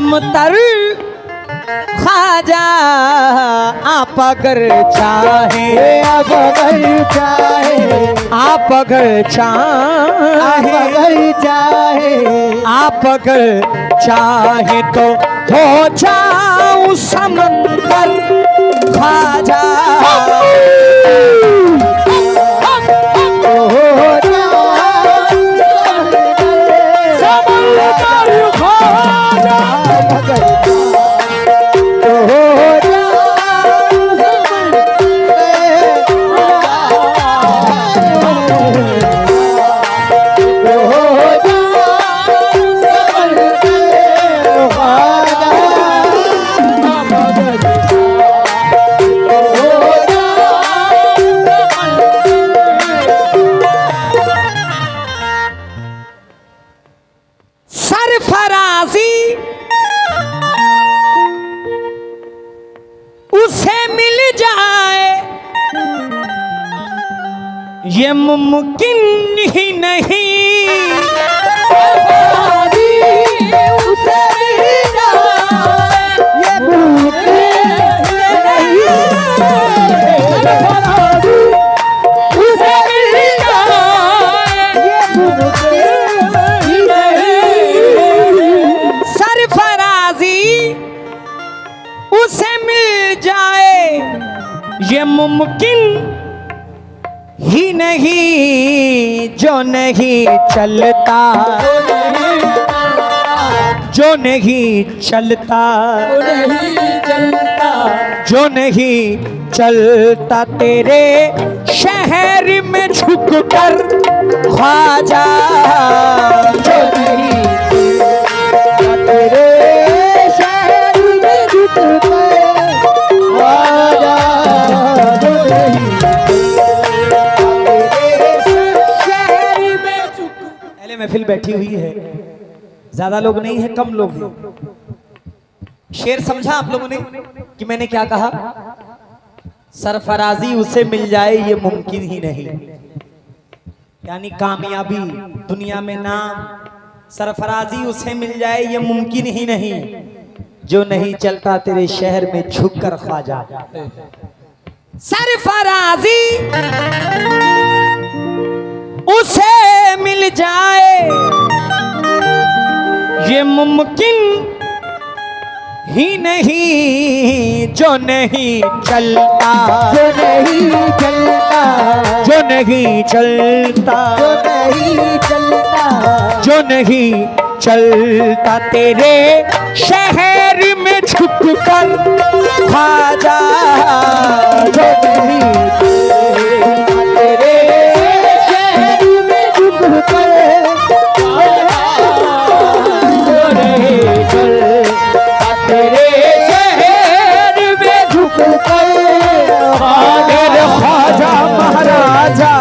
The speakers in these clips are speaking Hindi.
समतर ख्वाजा आप अगर चाहे, आप अगर चाहे, आप अगर चाहे, आप अगर चाहे तो हो जाऊं समंदर ख्वाजा, सरफराजी उसे मिल जाए ये मुमकिन ही नहीं, सरफराजी उसे मिल जाए ये मुमकिन नहीं, सरफराजी उसे मिल जाए ये मुमकिन सरफराजी उसे मिल जाए ये मुमकिन ही नहीं, जो नहीं चलता, जो नहीं चलता, जो नहीं चलता तेरे शहर में झुक कर ख्वाजा, जो नहीं तेरे शहर में झुक कर ख्वाजा, जो नहीं पहले महफिल बैठी हुई है, ज्यादा लोग नहीं है, कम लोग हैं। शेर समझा आप लोगों ने कि मैंने क्या कहा? सरफराजी उसे मिल जाए ये मुमकिन ही नहीं, यानी कामयाबी दुनिया में नाम, सरफराजी उसे मिल जाए ये मुमकिन ही नहीं, जो नहीं चलता तेरे शहर में झुक कर ख्वाजा। सरफराजी उसे मिल जाए ये मुमकिन ही नहीं, जो नहीं चलता, जो नहीं चलता, जो नहीं चलता, जो नहीं चलता, जो नहीं चलता तेरे शहर में छुप कर ख्वाजा, जो नहीं तेरे शहर में छुप कर ख्वाजा, जो नहीं चलता तेरे शहर में छुप कर ख्वाजा महाराजा,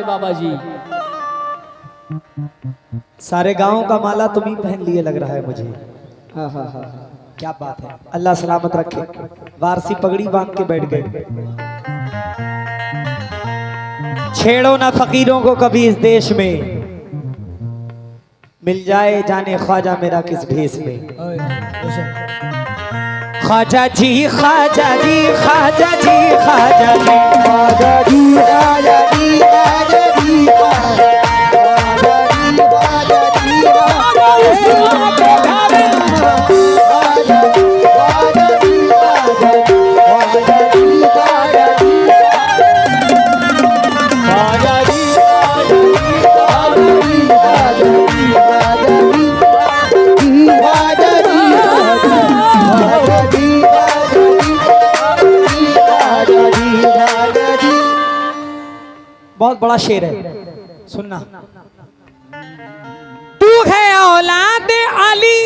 बाबा जी सारे गांव का माला तुम ही पहन लिए लग रहा है मुझे। हाँ हाँ हाँ क्या बात है, अल्लाह सलामत रखे। वारसी पगड़ी बांध के बैठ गए। छेड़ो ना फकीरों को कभी इस देश में, मिल जाए जाने ख्वाजा मेरा किस भेष में। ख्वाजा जी ख्वाजा जी ख्वाजा जी ख्वाजा जी ख्वाजा जी ख्वाजा जी ख्वाजा जी बहुत बड़ा शेर है, सुनना। तू है औलाद अली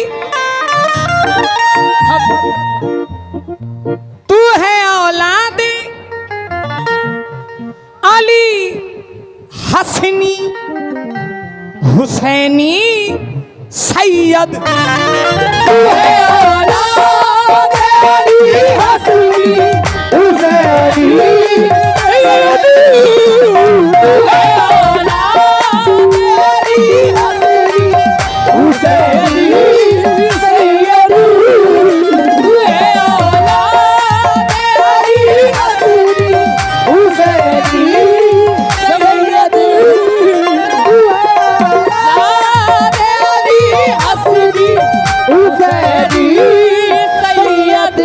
तू है औलाद अली हसनी हुसैनी सैयद। तू है औलाद अली हसनी हुसैनी सैयद। तू है औलाद अली हसनी हुसैनी सैयद। तू है औलाद अली हसनी हुसैनी सैयद। तू है औलाद अली हसनी हुसैनी सैयद।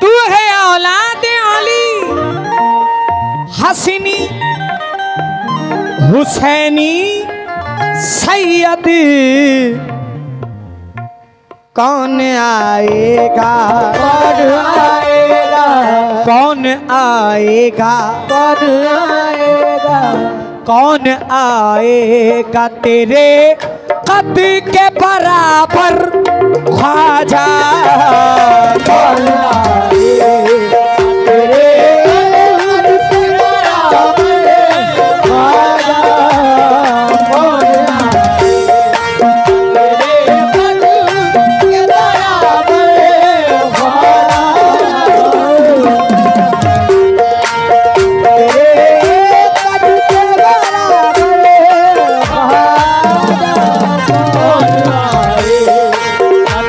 तू है औलाद अली हसनी हुसैनी सैयद। कौन आएगा कौन आएगा कौन आएगा कौन आएगा कौन आएगा तेरे कद के बराबर ख्वाजा। कौन आएगा तेरे कद के बराबर ख्वाजा। कौन आएगा तेरे कद के बराबर ख्वाजा। तेरे कद के बराबर ख्वाजा। कौन आएगा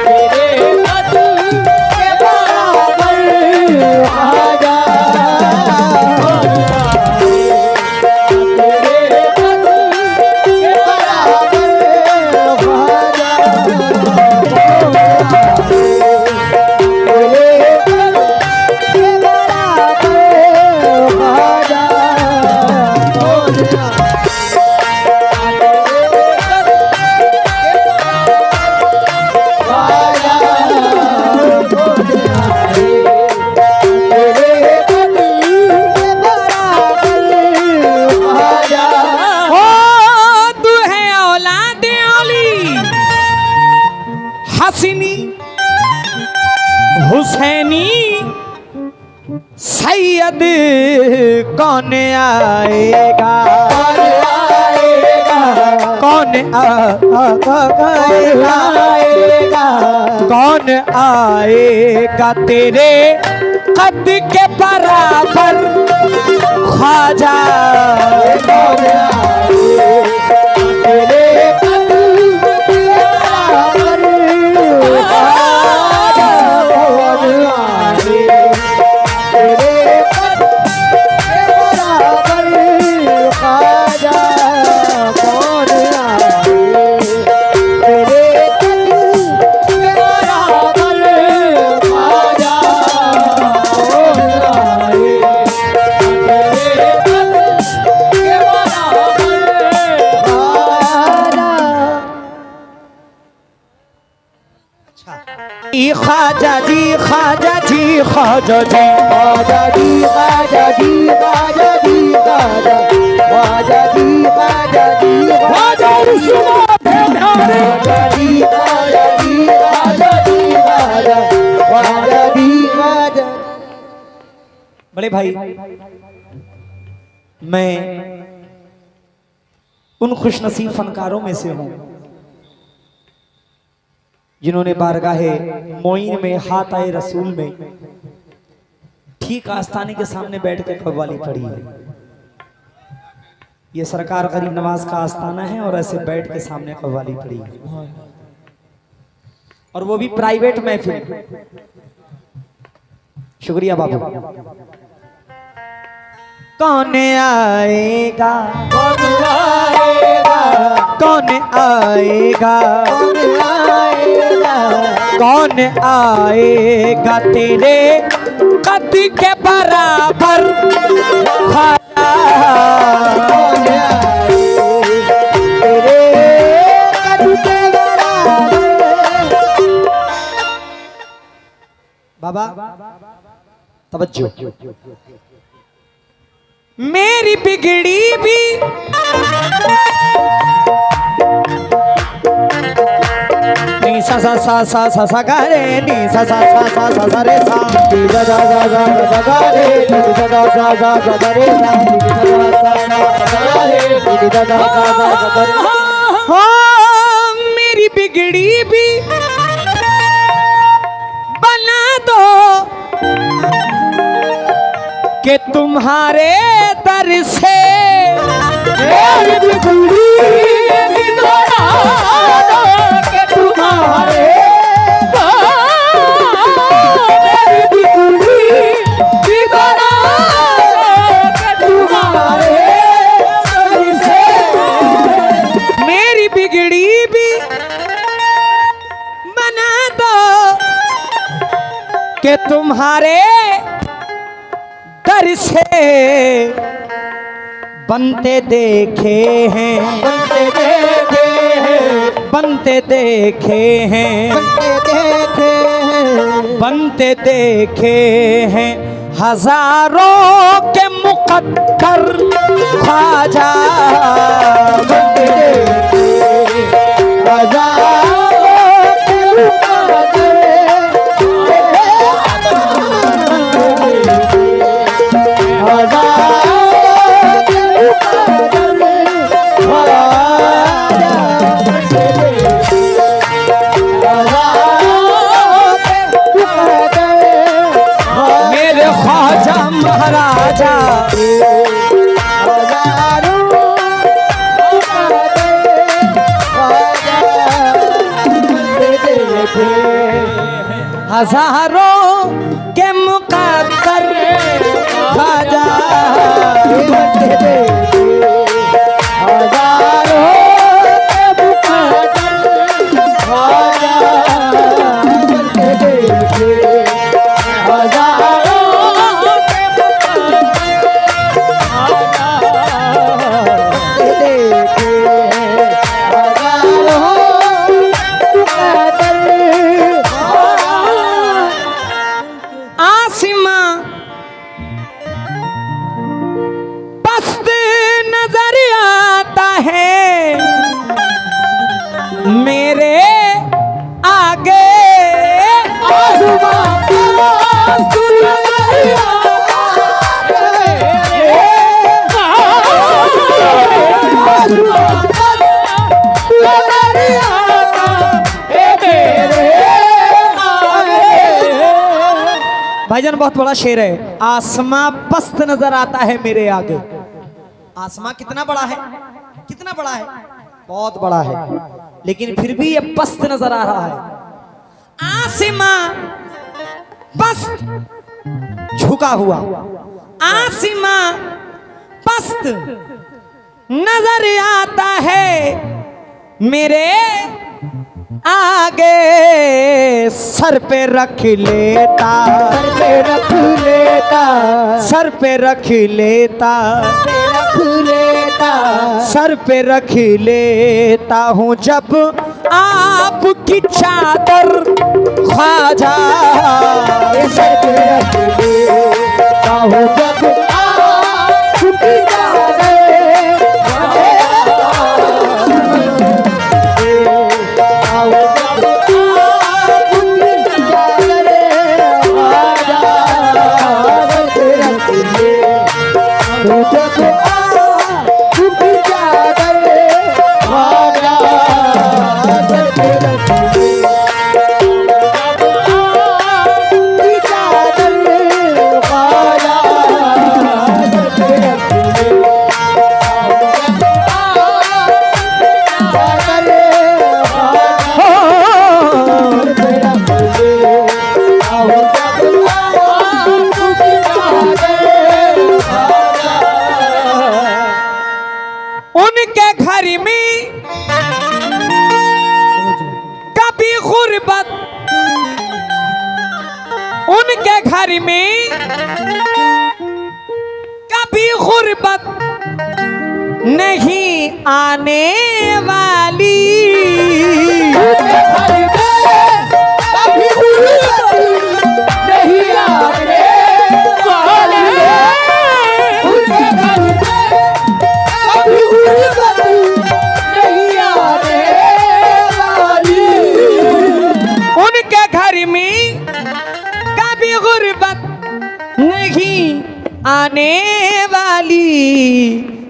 तेरे कद के बराबर ख्वाजा। कौन आएगा तेरे कद के बराबर ख्वाजा। कौन आएगा तेरे कद के बराबर ख्वाजा। कौन ओ तू है औलाद अली हसनी हुसैनी सैयद। कौन आएगा कौन आएगा कौन आएगा तेरे कद के बराबर ख्वाजा। कौन आएगा तेरे कद के बराबर ख्वाजा। कौन आएगा तेरे कद के बराबर ख्वाजा। कौन आएगा तेरे कद के बराबर ख्वाजा। कौन आएगा तेरे कद के बराबर ख्वाजा। ख्वाजा जी ख्वाजा जी ख्वाजा जी ख्वाजा जी ख्वाजा जी ख्वाजा जी ख्वाजा ख्वाजा जी ख्वाजा जी ख्वाजा ख्वाजा जी ख्वाजा जी ख्वाजा जी ख्वाजा ख्वाजा जी ख्वाजा। बड़े भाई मैं उन खुशनसीब फनकारों में से हूं जिन्होंने बारगाहे मोइन में हाथ आए रसूल में ठीक आस्थाने के सामने बैठ कर कव्वाली पढ़ी है। ये सरकार गरीब नवाज का आस्थाना है और ऐसे बैठ के सामने कव्वाली पढ़ी है, और वो भी प्राइवेट महफिल। शुक्रिया बाबू। कौन आएगा कौन आएगा कौन आएगा कौन आएगा कौन आएगा तेरे कद के बराबर ख्वाजा। कौन आएगा तेरे कद के बराबर। बाबा तवज्जो। मेरी बिगड़ी भी नी सा सा सा सा सा सा गा रे नी सा सा सा सा सा सा रे सा नी सा सा सा सा सा गा रे नी सा सा सा सा सा रे सा नी सा सा सा सा गा रे नी सा सा सा सा रे हाँ मेरी बिगड़ी भी बना दो कि तुम्हारे दर से मेरी बिगड़ी भी बना दो कि तुम्हारे मेरी बिगड़ी भी बना दो कि तुम्हारे दर से मेरी बिगड़ी भी बना दो कि तुम्हारे दर से बनते देखे हैं बनते देखे हैं बनते देखे हैं हजारों के मुकद्दर ख्वाजा बनते देखे हजारों के मुकद्दर मेरे ख्वाजा महाराजा हजारों के मुकद्दर ख्वाजा मेरे आगे भाईजान बहुत बड़ा शेर है। आसमां पस्त नजर आता है मेरे आगे। आसमां कितना बड़ा है, कितना बड़ा है, बहुत बड़ा है, लेकिन फिर भी ये पस्त नजर आ रहा है। आसमां पस्त झुका हुआ, आसमां पस्त नजर आता है मेरे आगे। सर पे रख लेता, सर पे रख लेता, सर पे रख लेता, रख लेता, सर पे रख लेता हूँ जब आपकी चादर ख्वाजा। सर पे रख लेता हूँ जब आपकी चादर उनके घर में कभी गुर्बत नहीं आने वाली। उनके घर में कभी गुर्बत नहीं आने वाली। उनके घर में कभी गुर्बत नहीं आने वाली। शहर में कभी गुर्बत नहीं आने वाली,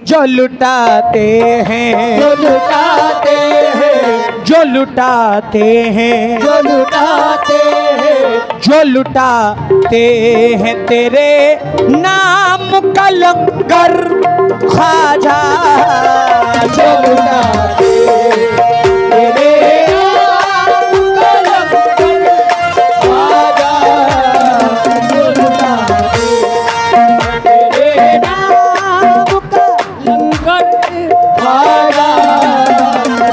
जो लुटाते हैं जो लुटाते हैं, जो लुटाते हैं जो लुटाते हैं, जो लुटाते हैं तेरे नाम का लंगर ख्वाजा, जो लुटाते तेरे नाम का लंगर ख्वाजा, जो लुटाते तेरे नाम का लंगर ख्वाजा,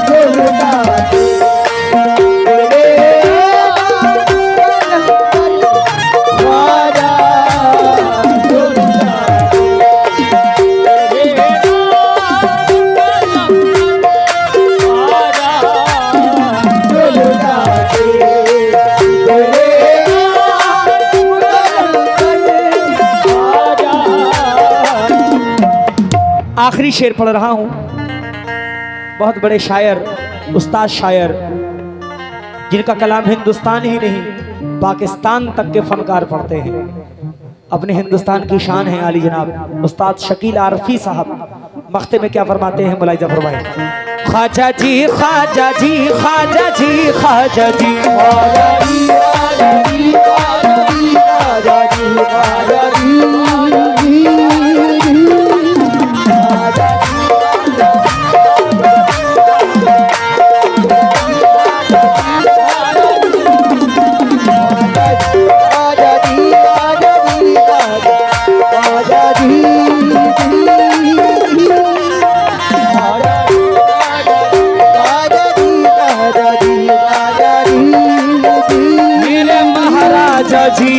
जो लुटाते तेरे नाम का लंगर ख्वाजा, जो लुटाते आखिरी शेर पढ़ रहा हूं। बहुत बड़े शायर, उस्ताद शायर, जिनका कलाम हिंदुस्तान ही नहीं पाकिस्तान तक के फनकार पढ़ते हैं। अपने हिंदुस्तान की शान है आली जनाब उस्ताद शकील आरफी साहब। मख्ते में क्या फरमाते हैं, मुलाहिजा फरमाएं। ख्वाजा जी ख्वाजा जी ख्वाजा जी ख्वाजा जी मेरे महाराजा जी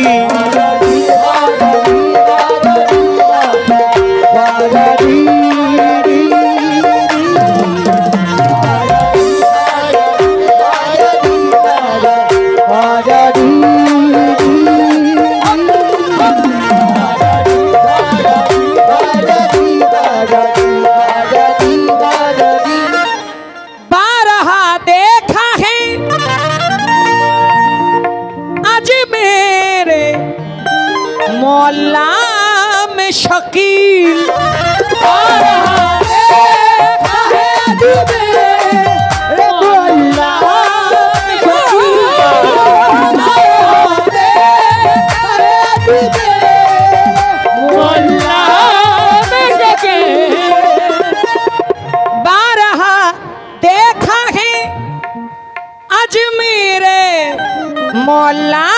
बारहा देखा है आज मेरे मोहल्ला में शकील, बारहा देखा है आज मेरे मोहल्ला में शकील, बारहा देखा है आज मेरे मोहल्ला में शकील, बारहा देखा है आज मेरे मोहल्ला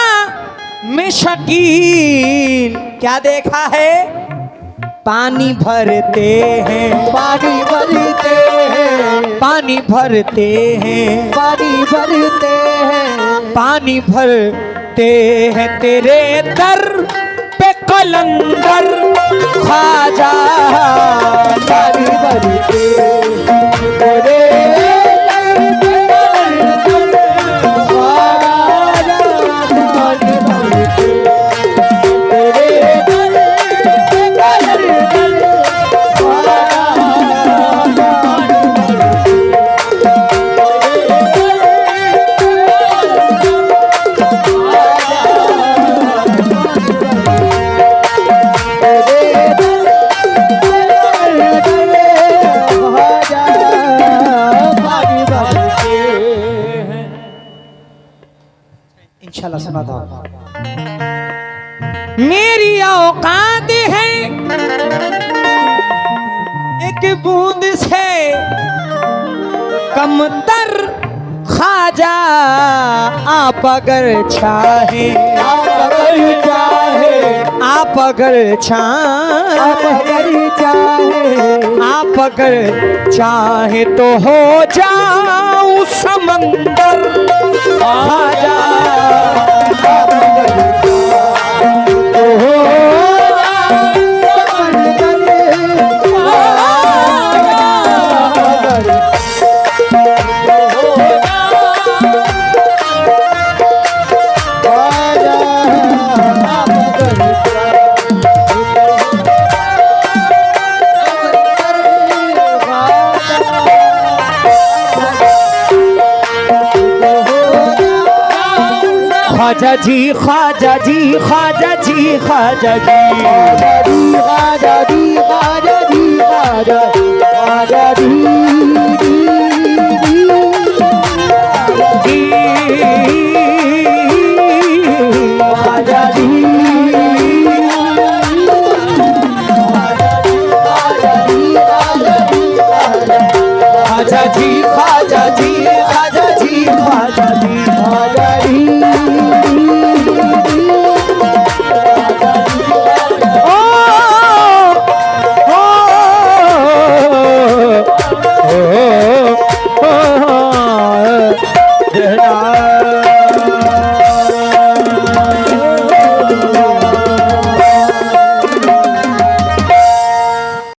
में शकील। क्या देखा है? पानी भरते हैं, पानी भरते हैं, पानी भरते हैं, पानी भरते हैं, पानी भरते हैं तेरे दर पे कलंदर ख्वाजा, पानी भरते तेरे इंशाल्लाह सुना था। मेरी औकात है एक बूंद से कमतर ख्वाजा, आप अगर चाहे, आप अगर चाहे, आप अगर आप चाहे, अगर चाहे, आप अगर चाहे तो हो जाऊं समंदर ख्वाजा, ख्वाजा जी ख्वाजा जी ख्वाजा जी ख्वाजा जी ख्वाजा जी ख्वाजा जी ख्वाजा जी ख्वाजा जी